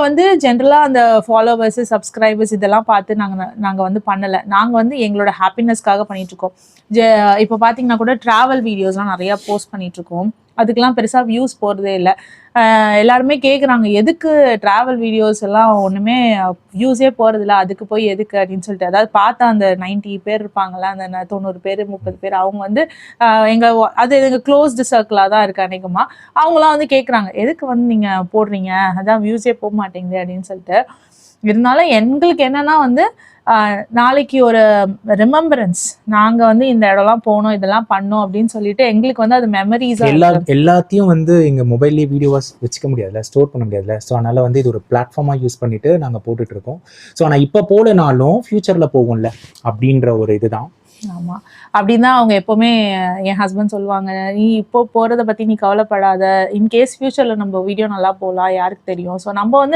வந்து ஜென்ரலா அந்த ஃபாலோவர்ஸ், சப்ஸ்கிரைபர்ஸ் இதெல்லாம் பார்த்து நாங்க வந்து பண்ணல. நாங்க வந்து எங்களோட ஹாப்பினஸ்க்காக பண்ணிட்டு இருக்கோம். இப்போ பாத்தீங்கன்னா கூட டிராவல் வீடியோஸ்லாம் நிறைய போஸ்ட் பண்ணிட்டு இருக்கோம். அதுக்கெல்லாம் பெருசா வியூஸ் போறதே இல்லை. எல்லாருமே கேட்குறாங்க, எதுக்கு டிராவல் வீடியோஸ் எல்லாம் ஒன்றுமே வியூஸே போகிறதில்ல, அதுக்கு போய் எதுக்கு அப்படின்னு சொல்லிட்டு. அதாவது பார்த்தா அந்த 90 பேர் இருப்பாங்களா, அந்த 90 பேர் 30 பேர் அவங்க வந்து அது எங்கள் க்ளோஸ்டு சர்க்கிளாக தான் இருக்கு அநேகமாக. அவங்களாம் வந்து கேட்குறாங்க, எதுக்கு வந்து நீங்கள் போடுறீங்க, அதான் வியூஸே போக மாட்டேங்குது அப்படின்னு சொல்லிட்டு. இருந்தாலும் எங்களுக்கு என்னன்னா வந்து நாளைக்கு ஒரு ரிமெம்பரன்ஸ், நாங்க வந்து இந்த இடம்லாம் போனோம், இதெல்லாம் பண்ணோம் அப்படின்னு சொல்லிட்டு எங்களுக்கு வந்து அது மெமரிஸா எல்லாத்தையும் வந்து எங்க மொபைல்லேயே வீடியோவாக வச்சுக்க முடியாதுல்ல, ஸ்டோர் பண்ண முடியாதுல்ல. ஸோ அதனால வந்து இது ஒரு பிளாட்ஃபார்மாக யூஸ் பண்ணிட்டு நாங்கள் போட்டுட்டு இருக்கோம். ஸோ ஆனால் இப்போ போலனாலும் ஃபியூச்சரில் போகும்ல அப்படின்ற ஒரு இதுதான். ஆமா, அப்படின்னு தான் அவங்க எப்பவுமே என் ஹஸ்பண்ட் சொல்லுவாங்க, நீ இப்போ போறதை பத்தி நீ கவலைப்படாத, இன்கேஸ் ஃபியூச்சர்ல நம்ம வீடியோ நல்லா போகலாம், யாருக்கு தெரியும். ஸோ நம்ம வந்து